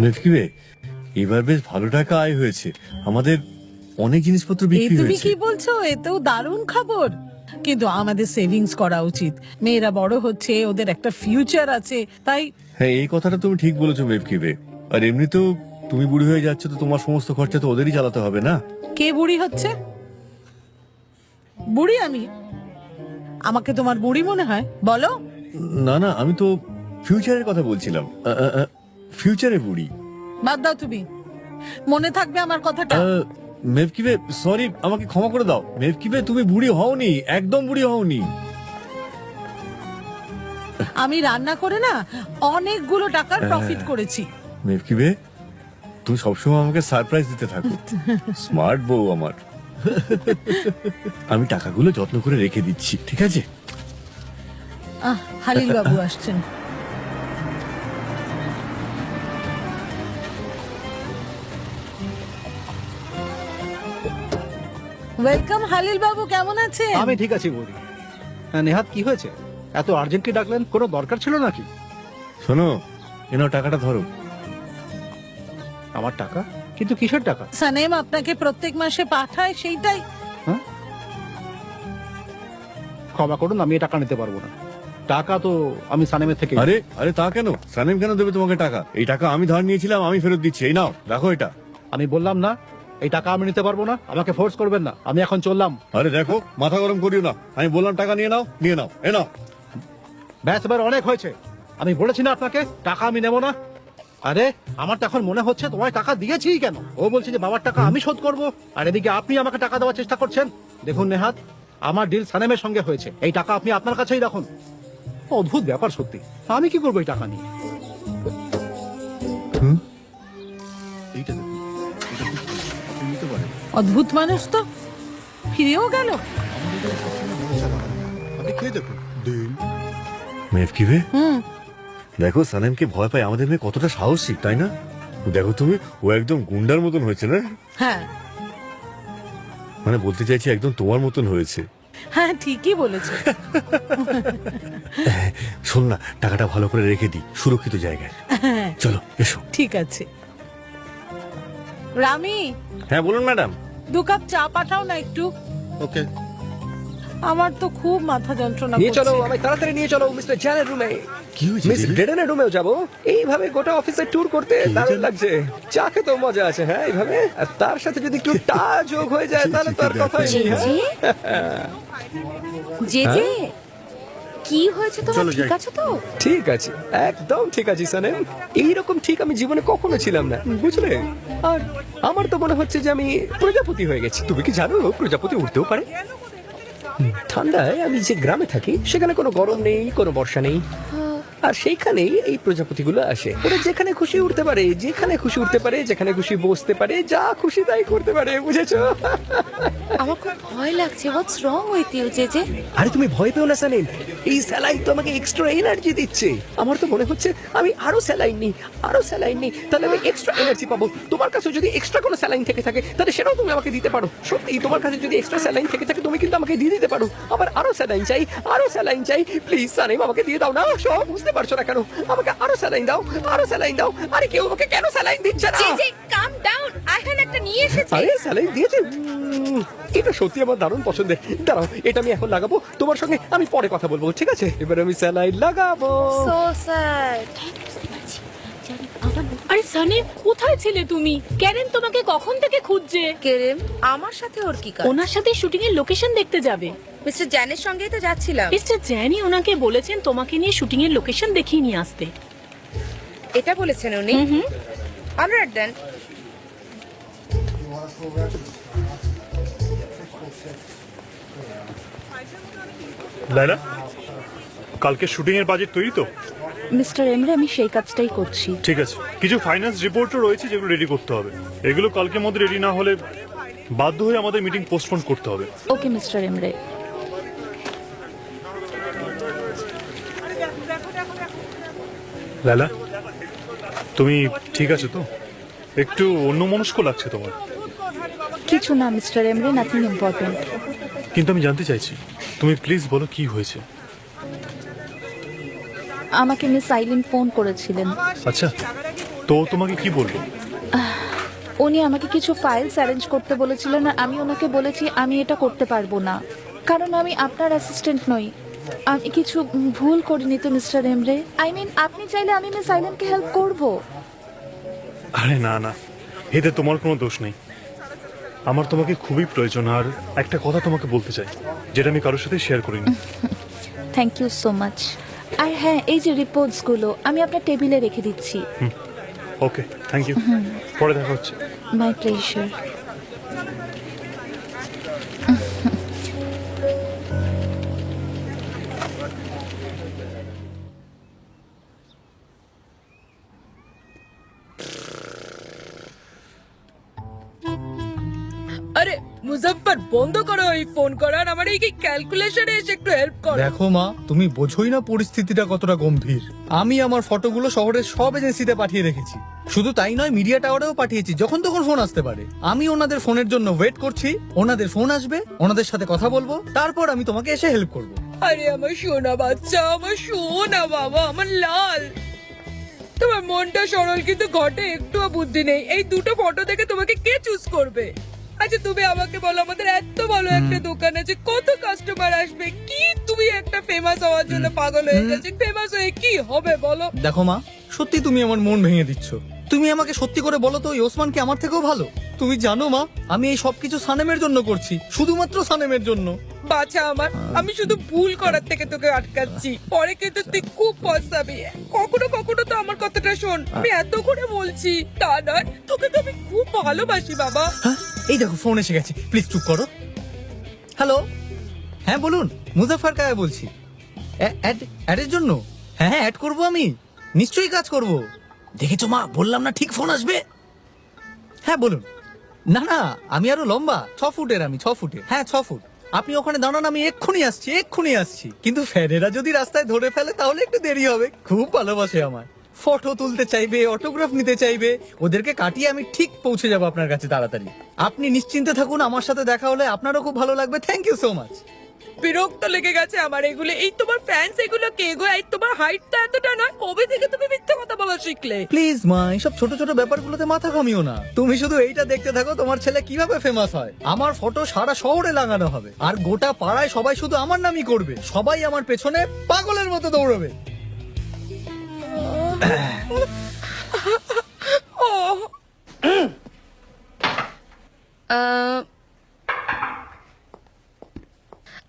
মেফকিবে এবার বেশ ভালো টাকা আয় হয়েছে, আমাদের অনেক জিনিসপত্র বিক্রি তুমি হয়েছে। কি বলছো? এতেও দারুণ খবর। কিন্তু আমাদের সেভিংস করা উচিত। মেয়েরা বড় হচ্ছে, ওদের একটা ফিউচার আছে, তাই হ্যাঁ, এই কথাটা তুমি ঠিক বলেছো মেফকিবে। আর এমনিতেও তুমি বুড়ি হয়ে যাচ্ছ, তো তোমার সমস্ত খরচা তো ওদেরই চালাতে হবে না? কে বুড়ি হচ্ছে? বুড়ি আমি? আমাকে তোমার বুড়ি মনে হয়? বলো। না না, আমি তো ফিউচারের কথা বলছিলাম। ফিউচারে বুড়ি। বাদ দাও তুমি। মনে থাকবে আমার কথাটা। মেফকিবে সরি, আমাকে ক্ষমা করে দাও। মেফকিবে তুমি বুড়ি হওনি, একদম বুড়ি হওনি। আমি রান্না করে না অনেকগুলো টাকার প্রফিট করেছি। মেফকিবে তুমি সবসময় আমাকে সারপ্রাইজ দিতে থাকো। স্মার্ট বউ আমার। আমি টাকাগুলো যত্ন করে রেখে দিচ্ছি, ঠিক আছে? হালিল বাবু আসছেন। ওয়েলকাম হালিল বাবু, কেমন আছেন? আমি ঠিক আছি বৌদি। হ্যাঁ, নেহাত কি হয়েছে? এত আর্জেন্টলি ডাকলেন, কোনো দরকার ছিল নাকি? শোনো, এনাও টাকাটা ধরো। আমার টাকা? কিন্তু কিসের টাকা? সানেম আপনাকে প্রত্যেক মাসে পাঠায়, সেইটাই। হ্যাঁ? ক্ষমা করুন, আমি এই টাকা নিতে পারবো না। টাকা তো আমি সানেমের থেকে। আরে আরে, তা কেন? সানেম কেন দেবে তোমাকে টাকা? এই টাকা আমি ধার নিয়েছিলাম, আমি ফেরত দিচ্ছি। এই নাও, রাখো এটা। আমি বললাম না এই টাকা আমি নিতে পারবো না, আমাকে ফোর্স করবেন না। আমি এখন চললাম। আরে দেখো, মাথা গরম করিও না। আমি বললাম টাকা নিয়ে নাও, নিয়ে নাও। এ নাও। ব্যাস, এবার অনেক হয়েছে। আমি বলেছি না আপনাকে টাকা আমি নেবো না। আরে আমার তো এখন মনে হচ্ছে তোমায় টাকা দিয়েছি কেন। ও বলছে যে বাবার টাকা আমি শোধ করব, আর এদিকে আপনি আমাকে টাকা দেওয়ার চেষ্টা করছেন। দেখুন নেহাত, আমার ডিল সানেমের সঙ্গে হয়েছে। এই টাকা আপনি আপনার কাছেই রাখুন। অদ্ভুত ব্যাপার সত্যি। আমি কি করবো এই টাকা নিয়ে? এইটা দেখুন, এটা খুব ভালো। আপনি নিতে পারেন। অদ্ভুত মানুষ তো, ফিরেও গেল। আপনি খেয়ে দেখুন। মেফকিবে দেখো, সানেমকে ভয় পায় আমাদের মেয়ে কতটা সাহসী, তাই না? দেখো তুমি, ও একদম গুন্ডার মতন হয়েছে না? হ্যাঁ মানে বলতে চাইছি, একদম তোমার মতন হয়েছে। হ্যাঁ, ঠিকই বলেছো। শোন না, টাকাটা ভালো করে রেখে দিই সুরক্ষিত জায়গায়। হ্যাঁ, চলো এসো। ঠিক আছে। রামি, হ্যাঁ বলুন ম্যাডাম। 2 কাপ চা পাঠাও না একটু। ওকে। আমার তো খুব মাথা যন্ত্রণা নিয়ে চলো, করছে। আমায় তাড়াতাড়ি নিয়ে চলো মিস্টার জ্যানের রুমে। কি হয়েছে? মিস ডেডেনের রুমেও যাবো। এইভাবে গোটা অফিসে ট্যুর করতে দারুণ লাগছে। চা খেতেও মজা আছে। হ্যাঁ, এইভাবে। আর তার সাথে যদি একটু টা যোগ হয়ে যায় তাহলে তো আর কথাই নেই। হ্যাঁ? জে জে, কি হয়েছে তোমার? চলো ঠিক যাই। আছে তো? ঠিক আছে, একদম ঠিক আছে সানেম। এইরকম ঠিক আমি জীবনে কখনো ছিলাম না, বুঝলে? আর আমার তো মনে হচ্ছে যে আমি প্রজাপতি হয়ে গেছি। তুমি কি জানো প্রজাপতি উঠতেও পারে? ঠান্ডায় আমি যে গ্রামে থাকি সেখানে কোনো গরম নেই, কোনো বর্ষা নেই। আর সেইখানেই এই প্রজাপতিগুলো আসে। ওরা যেখানে খুশি উঠতে পারে, যেখানে খুশি উঠতে পারে, যেখানে খুশি বসতে পারে, যা খুশি তাই করতে পারে, বুঝেছো? আমার খুব ভয় লাগছে। What's wrong with you J J? আরে তুমি ভয় পেও না সানিম, এই স্যালাইন তো আমাকে এক্সট্রা এনার্জি দিচ্ছে। আমার তো মনে হচ্ছে আমি আরো স্যালাইন নিই, আরো স্যালাইন নিই, তাহলে আমি এক্সট্রা এনার্জি পাবো। তোমার কাছে যদি এক্সট্রা কোনো স্যালাইন থেকে থাকে তাহলে সেটাও তুমি আমাকে দিতে পারো। সত্যি, তোমার কাছে যদি এক্সট্রা স্যালাইন থেকে থাকে তুমি কিন্তু আমাকে দিয়ে দিতে পারো। আমার আরো স্যালাইন চাই, আরো স্যালাইন চাই। প্লিজ সানিম, আমাকে দিয়ে দাও না। সব বুঝতে পারছো না কেন? আমাকে আরো স্যালাইন দাও, আরো স্যালাইন দাও। আরে কেউ আমাকে কেন স্যালাইন দিচ্ছে না? জে জে, কাম ডাউন। আইহান একটা নিয়ে এসেছে। আরে স্যালাইন দিয়েছে। এটা সত্যি আমার দারুণ পছন্দের। দাঁড়াও, এটা আমি এখন লাগাবো। তোমার সঙ্গে আমি পরে কথা বলবো, ঠিক আছে? এবার আমি স্যালাইন লাগাবো। So sad. আরে সানি, কোথায় ছিলে তুমি? ক্যারেন তোমাকে কখন থেকে খুঁজছে। কেরেম, আমার সাথে ওর কি কাজ? ওনার সাথে শুটিং এর লোকেশন দেখতে যাবে। মিস্টার জ্যানের সঙ্গেই তো যাচ্ছিলাম। মিস্টার জ্যানি ওনাকে বলেছেন তোমাকে নিয়ে শুটিং এর লোকেশন দেখিয়ে নিয়ে আসতে। এটা বলেছেন উনি? অলরাইট দেন। লাইলা, কালকে শুটিং এর বাজেট তৈরি তো? মিস্টার এমরে, আমি সেই কাজটাই করছি। ঠিক আছে, কিছু ফাইন্যান্স রিপোর্টও রয়েছে যেগুলো রেডি করতে হবে। এগুলো কালকের মধ্যে রেডি না হলে বাধ্য হয়ে আমাদের মিটিং পোস্টপোন করতে হবে। Okay mister এমরে। লাইলা, তুমি ঠিক আছো তো? একটু অন্যমনস্ক লাগছে তোমার। কিছু না মিস্টার এমরে, নাথিং ইম্পর্টেন্ট। কিন্তু আমি জানতে চাইছি, তুমি প্লিজ বলো কি হয়েছে। আমাকে মিস সাইলিন ফোন করেছিলেন। আচ্ছা, তো ও তোমাকে কি বললো? উনি আমাকে কিছু ফাইলস অ্যারেঞ্জ করতে বলেছিলেন আর আমি ওনাকে বলেছি আমি এটা করতে পারবো না, কারণ আমি আপনার অ্যাসিস্ট্যান্ট নই। আমি কিছু ভুল করিনি তো মিস্টার এমরে। আই মিন আপনি চাইলে আমি মিস সাইলেনকে হেল্প করব। আরে না না, এতে তোমার কোনো দোষ নেই। আমার তোমাকে খুবই প্রয়োজন, আর একটা কথা তোমাকে বলতে চাই যেটা আমি কারোর সাথে শেয়ার করিনি। Thank you so much. আর হ্যাঁ, এই যে রিপোর্টসগুলো আমি আপনার টেবিলে রেখে দিচ্ছি। Okay, thank you. পরে দেখা হচ্ছে। My pleasure. আরে মুজফফর, বন্ধ করো এই ফোন করার। আমার এই ক্যালকুলেশনে এসে একটু হেল্প করো। দেখো মা, তুমি বোঝোই না পরিস্থিতিটা কতটা গম্ভীর। আমি আমার ফটোগুলো শহরের সব এজেন্সিতে পাঠিয়ে রেখেছি। শুধু তাই নয়, মিডিয়া টাওয়ারেও পাঠিয়েছি। যখন তখন ফোন আসতে পারে। আমি ওনাদের ফোনের জন্য ওয়েট করছি। ওনাদের ফোন আসবে, ওনাদের সাথে কথা বলবো, তারপর আমি তোমাকে এসে হেল্প করব। আরে আমার সোনা বাচ্চা, আমার সোনা বাবা, আমার লাল। তোমার মনটা সরল, কিন্তু ঘটে একটুও বুদ্ধি নেই। এই দুটো ফটো দেখে তোমাকে কে চুজ করবে? আচ্ছা তুমি আমাকে বলো, আমাদের এত ভালো একটা দোকান আছে, কত কাস্টমার আসবে, কি তুমি একটা ফেমাস হওয়ার জন্য পাগল হয়ে গেছে। ফেমাস হয়ে কি হবে বলো? দেখো মা, সত্যি তুমি আমার মন ভেঙে দিচ্ছ। তুমি আমাকে সত্যি করে বলো তো, এই ওসমান কি আমার থেকেও ভালো? তুমি জানো মা, আমি এই সবকিছু সানেমের জন্য করছি, শুধুমাত্র সানেমের জন্য। বাছা আমার, আমি শুধু ভুল করার থেকে তোকে আটকাচ্ছি, পরে কিন্তু তুই খুব পস্তাবি। কখনো কখনো তো আমার কথাটা শোন, আমি এত করে বলছি তা নয়, তোকে তো আমি খুব ভালোবাসি বাবা। হ্যাঁ, এই দেখো ফোন এসে গেছে, প্লিজ চুপ করো। হ্যালো, হ্যাঁ বলুন, মুজাফফর কায়া বলছি। অ্যাডের জন্য? হ্যাঁ হ্যাঁ, অ্যাড করবো আমি, নিশ্চয়ই কাজ করব। দেখেছো মা, বললাম না ঠিক ফোন আসবে। হ্যাঁ বলুন। না না, আমি আরো লম্বা, 6 ফুটের, আমি 6 ফুটের। হ্যাঁ 6 ফুট। আপনি ওখানে দাঁড়ান, আমি এক্ষুনি আসছি। কিন্তু ফ্যানেরা যদি রাস্তায় ধরে ফেলে তাহলে একটু দেরি হবে। খুব ভালোবাসে আমার, ফটো তুলতে চাইবে, অটোগ্রাফ নিতে চাইবে। ওদেরকে কাটিয়ে আমি ঠিক পৌঁছে যাবো আপনার কাছে তাড়াতাড়ি। আপনি নিশ্চিন্তে থাকুন, আমার সাথে দেখা হলে আপনারও খুব ভালো লাগবে। Thank you so much. বিরক্ত লেগে গেছে আমার এগুলো। এই তোমার ফ্যান্স এগুলো কে গো? এই তোমার হাইটটা এতটা নয়, কবে থেকে তুমি মিথ্যা কথা বলা শিখলে? প্লিজ মা, এইসব ছোট ছোট ব্যাপারগুলোতে মাথা ঘামিও না। তুমি শুধু এইটা দেখতে থাকো, তোমার ছেলে কিভাবে ফেমাস হয়। আমার ফটো সারা শহরে লাগানো হবে, আর গোটা পাড়ায় সবাই শুধু আমার নামই করবে। সবাই আমার পেছনে পাগলের মতো দৌড়বে।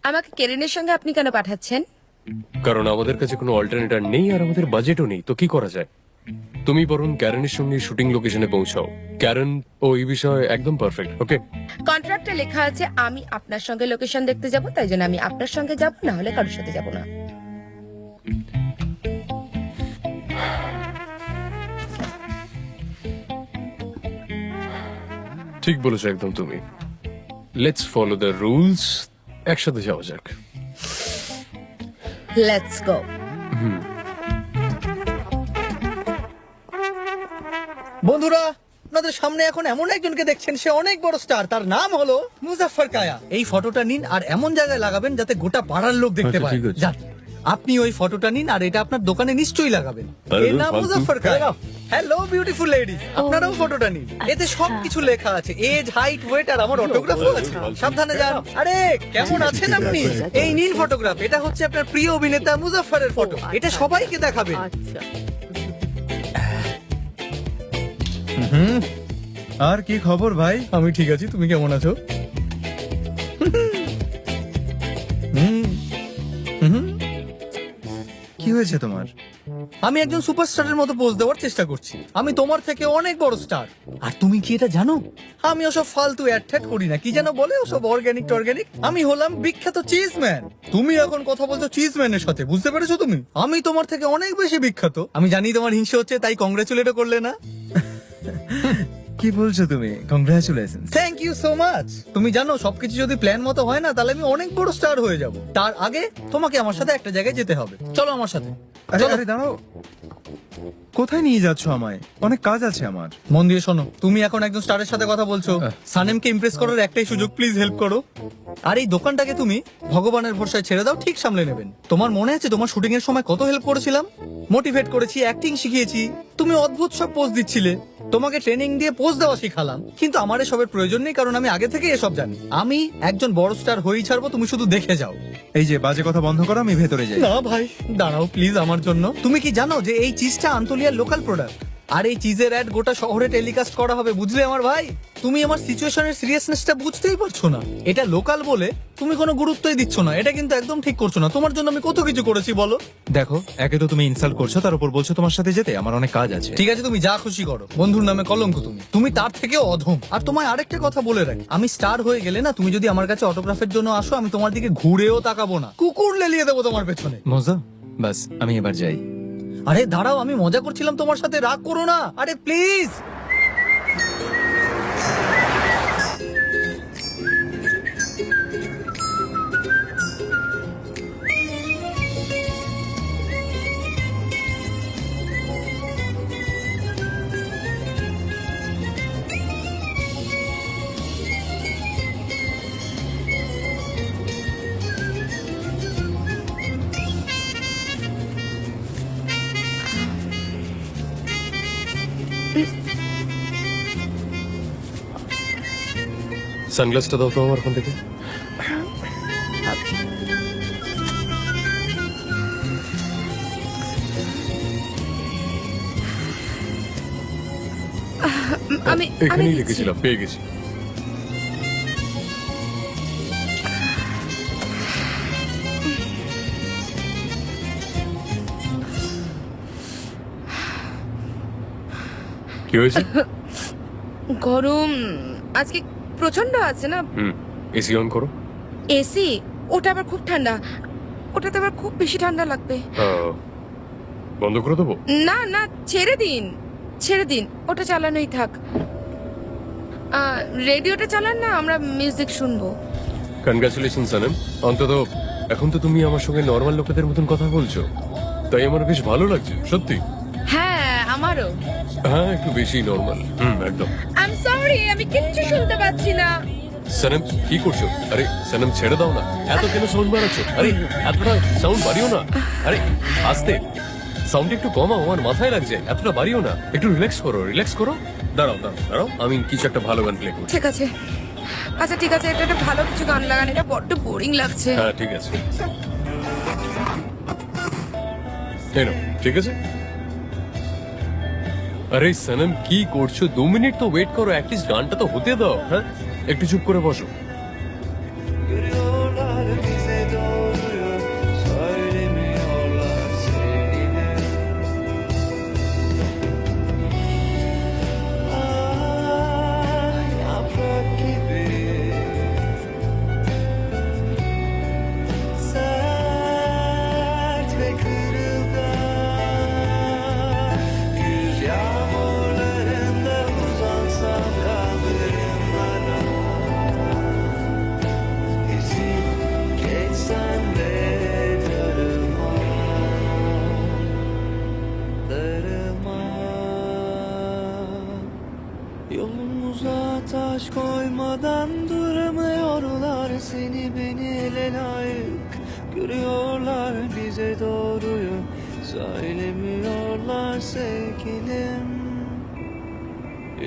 আমাকে কেরিনের সঙ্গে আপনি কেন পাঠাচ্ছেন? কারণ আমাদের কাছে কোনো অল্টারনেটর নেই, আর আমাদের বাজেটও নেই। তো কি করা যায়? তুমি বরং ক্যারেনের সঙ্গে শুটিং লোকেশনে পৌঁছাও। ক্যারেন ও এই বিষয়ে একদম পারফেক্ট। ওকে, কন্ট্রাক্টে লেখা আছে আমি আপনার সঙ্গে লোকেশন দেখতে যাব, তাই জন্য আমি আপনার সঙ্গে যাব, না হলে কারোর সাথে যাব না। ঠিক বলেছো একদম তুমি। Let's follow the rules. একসাথে যাওয়া যাক। Let's go. বন্ধুরা, আপনাদের সামনে এখন এমন একজনকে দেখছেন, সে অনেক বড় স্টার। তার নাম হলো মুজাফফর কায়া। এই ফটোটা নিন আর এমন জায়গায় লাগাবেন যাতে গোটা পাড়ার লোক দেখতে আচ্ছা, পায়। ঠিক আছে। যান, আপনি ওই ফটোটা নিন আর এটা আপনার দোকানে নিশ্চয়ই লাগাবেন। আরে এর নাম ফালতু। মুজাফফর কায়া। হ্যালো বিউটিফুল লেডিজ, আপনারাও ফটোটা নিন। এতে সবকিছু লেখা আছে, এজ, হাইট, ওয়েট আর আমার অটোগ্রাফও আছে। সাবধানে যান। আরে কেমন আছেন আপনি? এই নিন ফটোগ্রাফ। এটা হচ্ছে আপনার প্রিয় অভিনেতা মুজাফফরের ফটো। এটা সবাইকে দেখাবেন। আর কি খবর ভাই? আমি ঠিক আছি, তুমি কেমন আছো? কি হয়েছে তোমার? আমি একজন সুপারস্টারের মতো পোজ দেওয়ার চেষ্টা করছি। আমি তোমার থেকে অনেক বড় স্টার। আর তুমি কি এটা জানো? আমি ওসব ফালতু অ্যাড ট্যাড করি না। কি যেন বলে ওসব অর্গানিক টর্গানিক। আমি হলাম বিখ্যাত চিজম্যান। তুমি এখন কথা বলছো চিজম্যানের সাথে, বুঝতে পেরেছো তুমি? আমি তোমার থেকে অনেক বেশি বিখ্যাত। আমি জানি তোমার হিংসা হচ্ছে, তাই কংগ্রেচুলেটও করলে না। কি বলছো তুমি? Congratulation. Thank you so much. তুমি জানো, সবকিছু যদি প্ল্যান মতো হয় না, তাহলে আমি অনেক বড় স্টার হয়ে যাব। তার আগে তোমাকে আমার সাথে একটা জায়গায় যেতে হবে। চলো আমার সাথে। আরে চলো। আরে দাঁড়াও, কোথায় নিয়ে যাচ্ছ আমায়? অনেক কাজ আছে আমার। মন দিয়ে শোনো, তুমি এখন একজন স্টারের সাথে কথা বলছো। সানেমকে ইমপ্রেস করার একটাই সুযোগ, প্লিজ হেল্প করো। আর এই দোকানটাকে তুমি ভগবানের ভরসায় ছেড়ে দাও, ঠিক সামলে নেবেন। তোমার মনে আছে তোমার শুটিং এর সময় কত হেল্প করেছিলাম? মোটিভেট করেছি, অ্যাক্টিং শিখিয়েছি, তুমি অদ্ভুত সব পোজ দিচ্ছিলে, তোমাকে ট্রেনিং দিয়ে পোজ দেওয়া শিখালাম, কিন্তু আমার এসবের প্রয়োজন নেই, কারণ আমি আগে থেকে এসব জানি। আমি একজন বড় স্টার হয়েই ছাড়বো, তুমি শুধু দেখে যাও। এই যে বাজে কথা বন্ধ করো, আমি ভেতরে যাই। না ভাই, দাঁড়াও প্লিজ আমার জন্য। তুমি কি জানো যে এই চিজটা আন্তলিয়ার লোকাল প্রোডাক্ট, আর এই চিজের অ্যাড গোটা শহরে টেলিকাস্ট করা হবে, বুঝলে আমার ভাই? তুমি আমার সিচুয়েশনের সিরিয়াসনেসটা বুঝতেই পারছো না। এটা লোকাল বলে তুমি কোনো গুরুত্বই দিচ্ছ না, এটা কিন্তু একদম ঠিক করছো না। তোমার জন্য আমি কত কিছু করেছি বলো। দেখো, একে তো তুমি ইনসাল্ট করছো, তার উপর বলছো তোমার সাথে যেতে, আমার অনেক কাজ আছে। ঠিক আছে, তুমি যা খুশি করো, বন্ধুর নামে কলঙ্ক। তুমি তার থেকেও অধম। আর তোমায় আরেকটা কথা বলে রাখি, আমি স্টার হয়ে গেলে না, তুমি যদি আমার কাছে অটোগ্রাফের জন্য আসো, আমি তোমার দিকে ঘুরেও তাকাবো না, কুকুর লেলিয়ে দেবো তোমার পেছনে। মজা, বাস আমি এবার যাই। আরে দাঁড়াও, আমি মজা করছিলাম তোমার সাথে, রাগ করো না। আরে প্লিজ। সানগ্লাসটা দাও তো আমার ওখান থেকে। আমি এখানেই দিচ্ছি। রেখেছিলাম, পেয়ে গেছি। কি হয়েছে? গরম আজকে প্রচন্ড আছে না। এসি অন করো। এসি? ওটা আবার খুব ঠান্ডা, ওটাতে আবার খুব বেশি ঠান্ডা লাগবে। বন্ধ করে দেবো? না না, ছেড়ে দিন, ছেড়ে দিন, ওটা চালানোই থাক। রেডিওটা চালান না, আমরা মিউজিক শুনবো। কনগ্রাচুলেশন সানেম, অন্তত এখন তো তুমি আমার সঙ্গে নর্মাল লোকেদের মতন কথা বলছো, তাই আমার বেশ ভালো লাগছে সত্যি। হ্যাঁ আমারও। হ্যাঁ, একটু বেশি নর্মাল। একদম। আই এম সরি, আমি কিচ্ছু শুনতে পাচ্ছি না। সানেম কি করছো? আরে সানেম ছেড়ে দাও না, এত কেন সাউন্ড বাড়াচ্ছ? আরে এতটা সাউন্ড বাড়িও না। আরে আস্তে, সাউন্ড একটু কমাও, আমার মাথায় লাগছে। এতটা বাড়িও না, একটু রিল্যাক্স করো, রিল্যাক্স করো। দাঁড়াও দাঁড়াও দাঁড়াও, আমি কিছু একটা ভালো গান প্লে করছি। ঠিক আছে, আচ্ছা ঠিক আছে, এটা একটা ভালো কিছু গান লাগান, এটা বড্ড বোরিং লাগছে। হ্যাঁ ঠিক আছে, এনো, ঠিক আছে। আরে সনম কি করছো? 2 মিনিট তো ওয়েট করো, অ্যাটলিস্ট গানটা তো হতে দাও। হ্যাঁ, একটু চুপ করে বসো। Yolumuza taş koymadan duramıyorlar, seni beni ele layık görüyorlar, bize doğruyu söylemiyorlar sevgilim.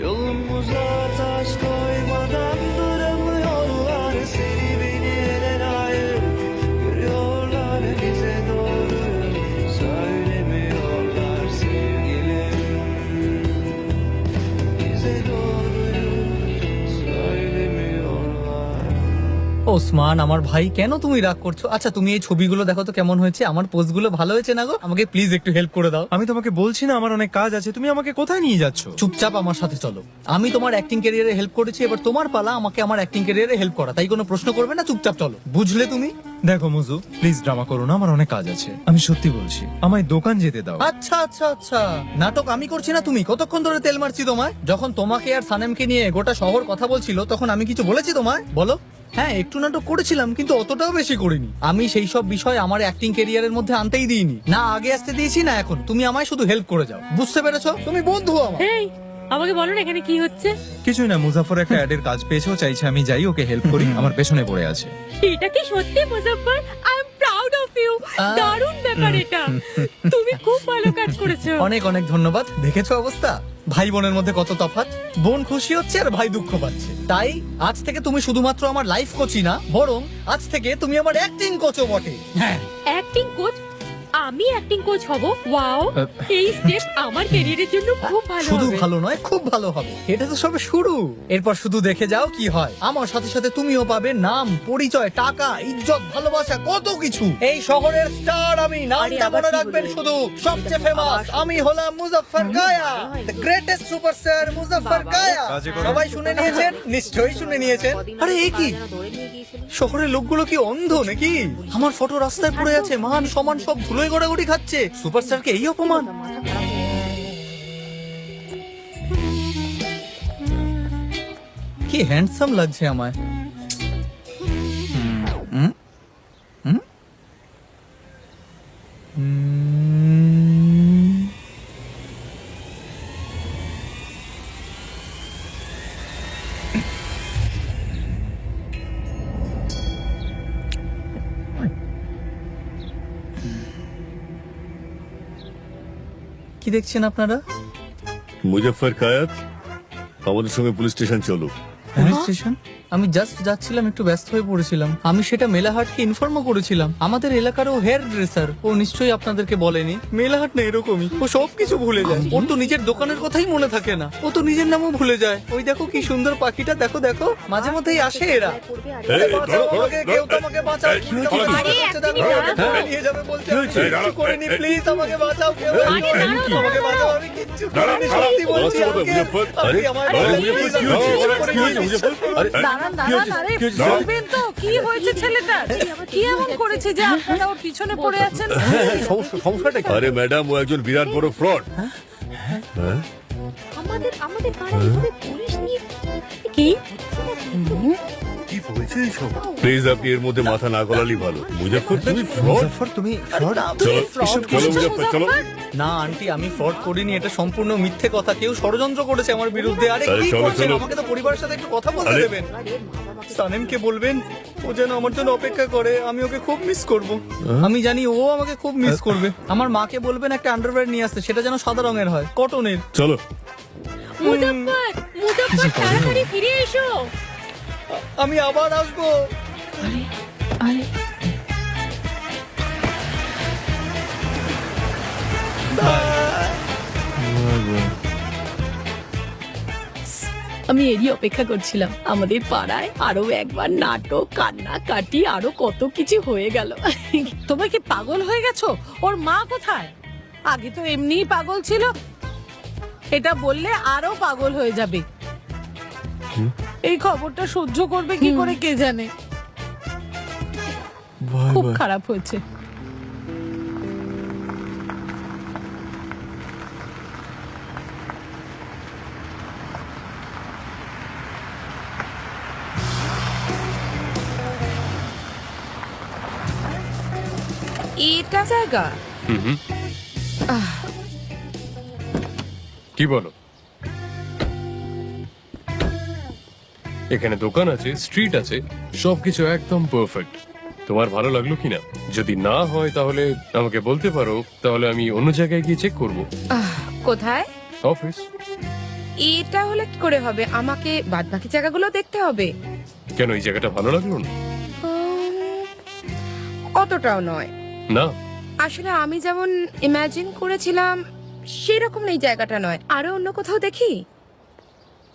Yolumuza taş koymadan duramıyorlar, seni beni ele layık görüyorlar, bize doğruyu söylemiyorlar sevgilim. Bize doğruyu söylemiyorlar. Osman আমার ভাই, কেন তুমি রাগ করছো? আচ্ছা তুমি এই ছবিগুলো দেখো তো কেমন হয়েছে, আমার পোস্ট গুলো ভালো হয়েছে না গো? আমাকে প্লিজ একটু হেল্প করে দাও। আমি তোমাকে বলছি না আমার অনেক কাজ আছে, তুমি আমাকে কোথায় নিয়ে যাচ্ছ? চুপচাপ আমার সাথে চলো। আমি তোমার অ্যাক্টিং ক্যারিয়ারে হেল্প করেছি, এবার তোমার পালা আমাকে আমার অ্যাক্টিং ক্যারিয়ারে হেল্প করা, তাই কোনো প্রশ্ন করবে না, চুপচাপ চলো, বুঝলে তুমি? দেখো মুজু, প্লিজ ড্রামা করো না, আমার অনেক কাজ আছে, আমি সত্যি বলছি, আমায় দোকান যেতে দাও। আচ্ছা আচ্ছা আচ্ছা, নাটক আমি করছি না, তুমি কতক্ষণ ধরে তেল মারছি তোমায়? যখন তোমাকে আর সানেমকে নিয়ে গোটা শহর কথা বলছিল, তখন আমি কিছু বলেছি তোমায়? বলো। হ্যাঁ একটু নাটক করেছিলাম, কিন্তু অতটাও বেশি করিনি। আমি সেই সব বিষয় আমার অ্যাক্টিং ক্যারিয়ারের মধ্যে আনতেই দিইনি, না আগে আসতে দিয়েছি না এখন। তুমি আমায় শুধু হেল্প করে যাও, বুঝতে পেরেছো? তুমি বন্ধু আমার। এই আমাকে বলো না এখানে কি হচ্ছে? কিছুই না, মুজাফর একটা অ্যাডের কাজ পেয়েছে, ও চাইছে আমি যাই ওকে হেল্প করি, আমার পেছনে পড়ে আছে। এটা কি সত্যি Muzaffar? I am proud of you, দারুণ ব্যাপার এটা। তুমি খুব ভালো কাজ করেছো। অনেক অনেক ধন্যবাদ। দেখেছো অবস্থা, ভাই বোনের মধ্যে কত তফাৎ। বোন খুশি হচ্ছে আর ভাই দুঃখ পাচ্ছে। তাই আজ থেকে তুমি শুধুমাত্র আমার লাইফ কোচই না, বরং আজ থেকে তুমি আমার অ্যাক্টিং কোচও বটে। হ্যাঁ, অ্যাক্টিং কোচ? আমি অ্যাক্টিং কোচ হব? ওয়াও, এই স্টেপ আমার ক্যারিয়ারের জন্য খুব ভালো শুধু হবে। ভালো নয়, খুব ভালো হবে। এটা তো সবে শুরু, এরপর শুধু দেখে যাও কি হয়। আমার সাথে সাথে তুমিও পাবে নাম, পরিচয়, টাকা, ইজ্জত, ভালোবাসা, কত কিছু। এই শহরের স্টার আমি, নামটা মনে রাখবেন শুধু। সবচেয়ে ফেমাস আমি হলাম মুজাফফর কায়া, দ্য গ্রেটেস্ট সুপারস্টার মুজাফফর কায়া। সবাই শুনে নিয়েছেন? নিশ্চয়ই শুনে নিয়েছেন। আরে এ কি, শহরের লোকগুলো কি অন্ধ নাকি? আমার ফটো রাস্তায় পড়ে আছে, মান সম্মান সব ধুলোয় গড়াগড়ি খাচ্ছে। সুপারস্টারকে এই অপমান। কি হ্যান্ডসাম লাগছে আমায়। কি দেখছেন আপনারা? মুজফফর কায়াত, আমাদের সঙ্গে পুলিশ স্টেশন চলো। Police station? আমি জাস্ট যাচ্ছিলাম, একটু ব্যস্ত হয়ে পড়েছিলাম। আমি সেটা মেলাহাটকে ইনফর্মও করেছিলাম। আমাদের এলাকারও হেয়ার ড্রেসার, ও নিশ্চয়ই আপনাদেরকে বলেনি। মেলাহাট না এরকমই, ও সবকিছু ভুলে যায়। ওর তো নিজের দোকানের কথাই মনে থাকে না, ও তো নিজের নামও ভুলে যায়। ওই দেখো কি সুন্দর পাখিটা, দেখো দেখো, মাঝে মধ্যেই আসে এরা। বাঁচাও আমাকে, কেউ তো আমাকে বাঁচাও। নিয়ে যাবে বলছে, আমি কিচ্ছু করিনি, প্লিজ আমাকে বাঁচাও কেউ। আমাকে বাঁচাও, আমি কিচ্ছু করিনি, সত্যি বলছি। আপনি আমায় বাঁচান, please, আমি কিচ্ছু করিনি। দাঁড়ান দাঁড়ান, আরে বলবেন তো কি হয়েছে ছেলেটার? কি এমন করেছে যে আপনারা ওর পিছনে পড়ে আছেন? সমস্যাটা কি? আরে ম্যাডাম, ও একজন বিরাট বড় ফ্রড। আমাদের পাড়ায় এভাবে পুলিশ নিয়ে কি? কি বলছে এসব? প্লিজ আপনি এর মধ্যে মাথা না গলালি ভালো। মুজফফর, তুমি ফ্রড। তুমি চলো মুজফফর, চলো। না আন্টি, আমি ফ্রড করিনি, এটা সম্পূর্ণ মিথ্যে কথা। কেউ ষড়যন্ত্র করেছে আমার বিরুদ্ধে। আরে আরে কি চলো, করছেন? চলো। আমাকে তো পরিবারের সাথে একটু কথা বলতে আরে। দেবেন। সানেমকে বলবেন ও যেন আমার জন্য অপেক্ষা করে, আমি ওকে খুব মিস করব। আমি জানি ও আমাকে খুব মিস করবে। আমার মাকে বলবেন একটা আন্ডারওয়্যার নিয়ে আসতে, সেটা যেন সাদা রঙের হয়, কটনের। চলো। মুজাফফর তাড়াতাড়ি ফিরে এসো। আমি আবার আসবো। আরে আমি এরই অপেক্ষা করছিলাম। আমাদের পাড়ায় আরো একবার নাটক, কান্নাকাটি, আরো কত কিছু হয়ে গেল। তোমরা কি পাগল হয়ে গেছো? ওর মা কোথায়? আগে তো এমনিই পাগল ছিল, এটা বললে আরো পাগল হয়ে যাবে। এই খবরটা সহ্য করবে কি করে কে জানে। খুব খারাপ হয়েছে। এটা জায়গা? কি বলো? এখানে দোকান আছে, স্ট্রিট আছে, সবকিছু একদম পারফেক্ট। তোমার ভালো লাগলো কিনা? যদি না হয় তাহলে আমাকে বলতে পারো, তাহলে আমি অন্য জায়গায় গিয়ে চেক করব। কোথায়? অফিস। এটা হলে কি করে হবে? আমাকে বাদ বাকি জায়গাগুলো দেখতে হবে। কেন, এই জায়গাটা ভালো লাগলো না? অতটাও নয়। না, আসলে আমি যেমন ইমাজিন করেছিলাম সেরকম এই জায়গাটা নয়। আরো অন্য কোথাও দেখি।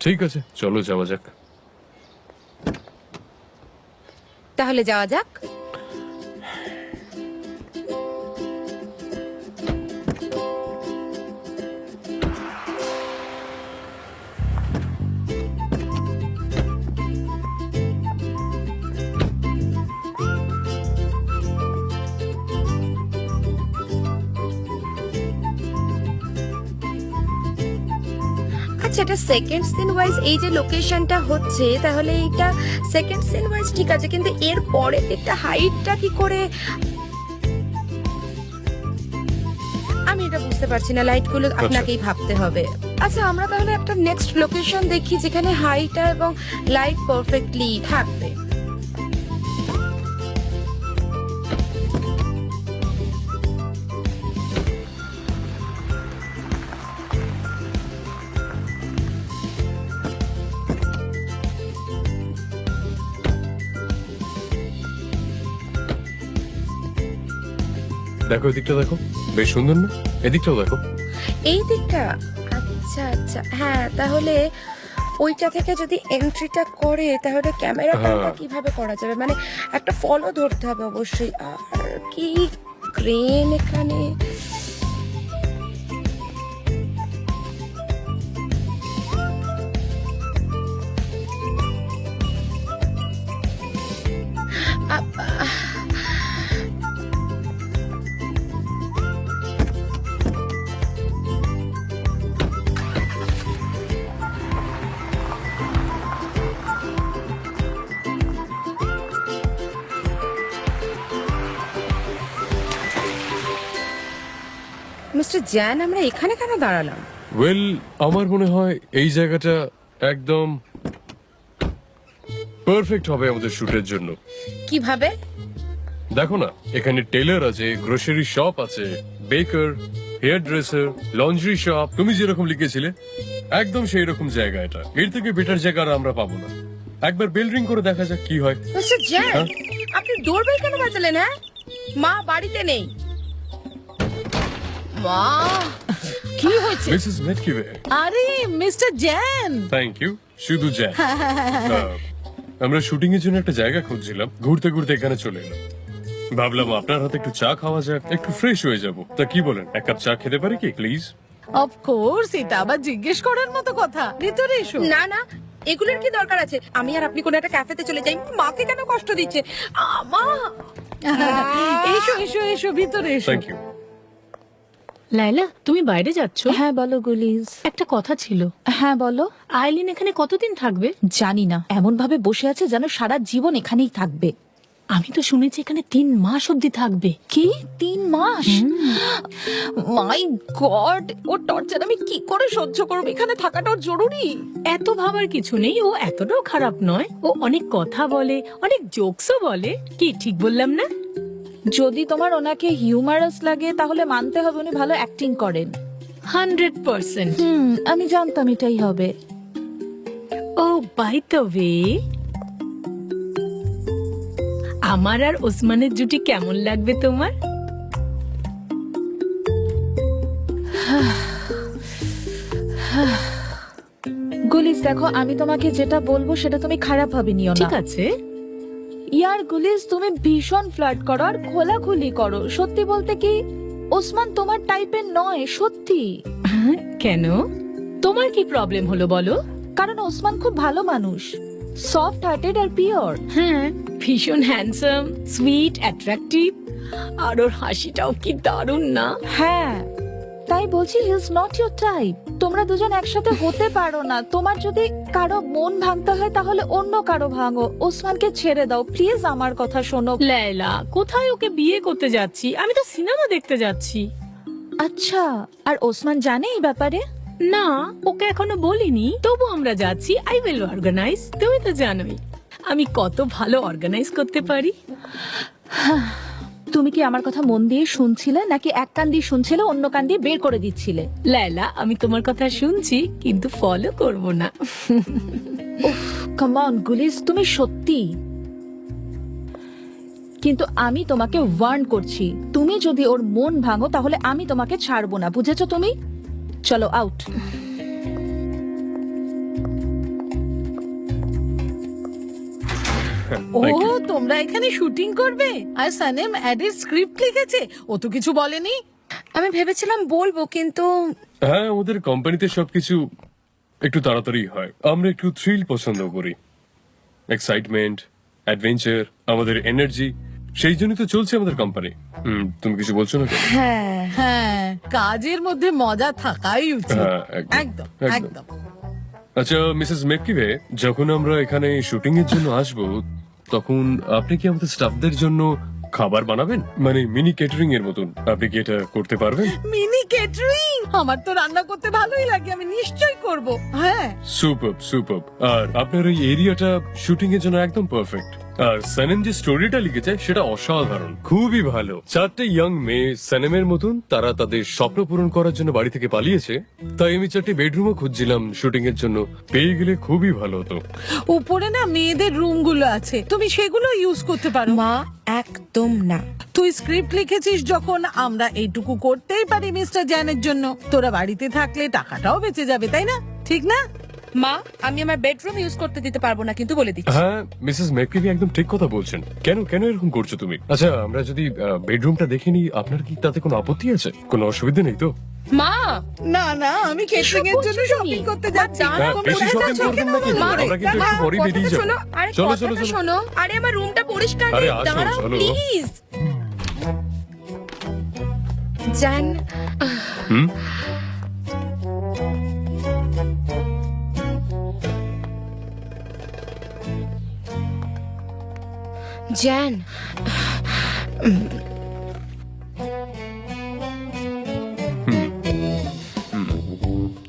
ঠিক আছে, চলো যাওয়া যাক। তাহলে যাওয়া যাক। আচ্ছা, এটা সেকেন্ড সিন ওয়াইজ এই যে লোকেশনটা হচ্ছে, তাহলে এটা সেকেন্ড সিন ওয়াইজ ঠিক আছে, কিন্তু এর পরে একটা হাইটটা কি করে? আমি এটা বুঝতে পারছি না। লাইটগুলো আপনাকেই ভাবতে হবে। আচ্ছা, আমরা তাহলে একটা নেক্সট লোকেশন দেখি যেখানে হাইটটা এবং লাইট পারফেক্টলি থাকবে। দেখো এদিকটা দেখো, বেশ সুন্দর না? এদিকটাও দেখো। এই দিকটা? আচ্ছা আচ্ছা, হ্যাঁ তাহলে ওইটা থেকে যদি এন্ট্রিটা করে তাহলে ক্যামেরাটা হ্যাঁ। কিভাবে করা যাবে, মানে একটা ফলো ধরতে হবে অবশ্যই। আর কি ক্রেন এখানে? মিস্টার জ্যান, আমরা এখানে কেন দাঁড়ালাম? ওয়েল, আমার মনে হয় এই জায়গাটা একদম পারফেক্ট হবে আমাদের শুটের জন্য। কিভাবে? দেখো না, এখানে টেলার আছে, গ্রোসারি শপ আছে, বেকার, হেয়ার ড্রেসার, লন্ড্রি শপ। তুমি যেরকম লিখেছিলে একদম সেই রকম জায়গা এটা। এর থেকে বেটার জায়গা আর আমরা পাবো না। একবার বেল রিং করে দেখা যাক কি হয়। মিস্টার জ্যান, হ্যাঁ? আপনি ডোরবেল কেন বাজালেন? হ্যাঁ, মা বাড়িতে নেই। মা, কি হয়েছে? মিসেস মেটকিভে। আরে মিস্টার জ্যান, থ্যাংক ইউ। শুধু জ্যান। আমরা শুটিং এর জন্য একটা জায়গা খুঁজছিলাম, ঘুরতে ঘুরতে এখানে চলে এলাম। ভাবলাম আপনার হাতে একটু চা খাওয়া যাক, একটু ফ্রেশ হয়ে যাব। তা কি বলেন, এক কাপ চা খেতে পারি কি প্লিজ? অফ কোর্স, এটা আবার জিজ্ঞেস করার মতো কথা। ভিতরে এসো। না না, এগুলোর কি দরকার আছে? আমি আর আপনি কোন একটা ক্যাফেতে চলে যাই। মাকে কেন কষ্ট দিচ্ছে? মা, এসো এসো এসো, ভিতরে এসো। Thank you. লাইলা, তুমি বাইরে যাচ্ছ? হ্যাঁ বলো গুলিজ। একটা কথা ছিল। হ্যাঁ বলো। আইলিন এখানে কতদিন থাকবে? জানি না, এমন ভাবে বসে আছে যেন সারা জীবন এখানেই থাকবে। আমি তো শুনেছি এখানে 3 মাস অব্দি থাকবে। কি 3 মাস? মাই গড, ও টর্চার আমি কি করে সহ্য করব? এখানে থাকাটাও জরুরি। এত ভাবার কিছু নেই, ও এতটাও খারাপ নয়। ও অনেক কথা বলে, অনেক জোকসও বলে। কি ঠিক বললাম না? যদি তোমার ওনাকে হিউমারাস লাগে তাহলে মানতে হবে উনি ভালো অ্যাক্টিং করেন। 100%। আমি জানতাম এটাই হবে। ও বাই দ্য ওয়ে, আমার আর ওসমানের জুটি কেমন লাগবে তোমার? গুলিস দেখো, আমি তোমাকে যেটা বলবো সেটা তুমি খারাপ ভাবে নিও না। ঠিক আছে। ইয়ার গুলিস, তুমি ভীষণ ফ্লার্ট করো আর খোলাখুলি করো। সত্যি বলতে কি ওসমান তোমার টাইপের নয়, সত্যি। কেন? তোমার কি প্রবলেম হলো বলো? কারণ ওসমান খুব ভালো মানুষ, সফট হার্টেড আর পিওর। হ্যাঁ, ভীষণ হ্যান্ডসাম, সুইট, অ্যাট্রাকটিভ, আর ওর হাসিটাও কি দারুণ না? হ্যাঁ, তাই বলছি he is not your type. তোমরা দুজন একসাথে হতে পারো না। তোমার যদি কারো মন ভাঙতে হয় তাহলে অন্য কারো ভাঙো। ওসমানকে ছেড়ে দাও প্লিজ, আমার কথা শোনো। লায়লা, কোথায় ওকে বিয়ে করতে যাচ্ছি? আমি তো সিনেমা দেখতে যাচ্ছি। আচ্ছা, আর ওসমান জানে এই ব্যাপারে? না, ওকে এখনো বলিনি, তবু আমরা যাচ্ছি। I will organise. তুমি তো জানোই আমি কত ভালো অর্গানাইজ করতে পারি। তুমি কি আমার কথা মন দিয়ে শুনছিলে নাকি এক কান দিয়ে শুনছিলে অন্য কান দিয়ে বের করে দিচ্ছিলে? লায়লা, আমি তোমার কথা শুনছি কিন্তু ফলো করব না। কাম অন গুলিস, তুমি সত্যি। কিন্তু আমি তোমাকে ওয়ার্ন করছি, তুমি যদি ওর মন ভাঙো তাহলে আমি তোমাকে ছাড়বো না, বুঝেছো তুমি? চলো আউট। ও, তোমরা এখানে শুটিং করবে আর সানেম অ্যাডের স্ক্রিপ্ট লিখেছে? ও তো কিছু বলেনি। আমি ভেবেছিলাম বলবো, কিন্তু হ্যাঁ, আমাদের কোম্পানিতে সবকিছু একটু তাড়াতাড়ি হয়। আমরা একটু থ্রিল পছন্দ করি, এক্সাইটমেন্ট, অ্যাডভেঞ্চার, আমাদের এনার্জি। সেই জন্যই তো চলছে আমাদের কোম্পানি। তুমি কিছু বলছো না কেন? হ্যাঁ, কাজের মধ্যে মজা থাকাই উচিত। হ্যাঁ, একদম একদম। আচ্ছা মিসেস মেকিভে, যখন আমরা এখানে শুটিং এর জন্য আসব তখন আপনি কি আমাদের স্টাফদের জন্য খাবার বানাবেন? মানে মিনি কেটারিং এর মতন। আপনি কি এটা করতে পারবেন? Mini catering? আমার তো রান্না করতে ভালোই লাগে, আমি নিশ্চয়ই করব। হ্যাঁ, সুপার সুপার। আর আপনার এই এরিয়াটা শুটিং এর জন্য একদম পারফেক্ট। আর সানেম যে স্টোরিটা লিখেছে সেটা অসাধারণ, খুবই ভালো। 4টে ইয়াং মেয়ে সানেমের মতন, তারা তাদের স্বপ্ন পূরণ করার জন্য বাড়ি থেকে পালিয়েছে। তাই আমি 4টে বেডরুমও খুঁজছিলাম শুটিং এর জন্য, পেয়ে গেলে খুবই ভালো হতো। উপরে না মেয়েদের রুমগুলো আছে, তুমি সেগুলো ইউজ করতে পারো। মা একদম না। তুই স্ক্রিপ্ট লিখেছিস যখন, আমরা এইটুকু করতেই পারি মিস্টার জ্যানের জন্য। তোরা বাড়িতে থাকলে টাকাটাও বেঁচে যাবে, তাই না? ঠিক না? মা, আমি আমার বেডরুম ইউজ করতে দিতে পারবো না, কিন্তু বলে দিচ্ছি। হ্যাঁ, মিসেস ম্যাককিবি একদম ঠিক কথা বলছেন। কেন কেন এরকম করছো তুমি? আচ্ছা, আমরা যদি বেডরুমটা দেখে নিই, আপনার কি তাতে কোনো আপত্তি আছে? কোনো অসুবিধা নেই তো? মা, না না, আমি কেটারিং এর জন্য শপিং করতে যাচ্ছি। মা, হ্যাঁ, বেশি কোথায় শপিং যাচ্ছো? করবেন না কিন্তু, মা, আমরা কিন্তু একটু পরে কথাটা বেরিয়ে যাবো। শোনো। আরে চলো চলো কথাটা চলো। শোনো। আরে আমার রুমটা পরিষ্কার আরে নেই, আসো, দাঁড়াও চলো। প্লিজ। জান, হুম? জান,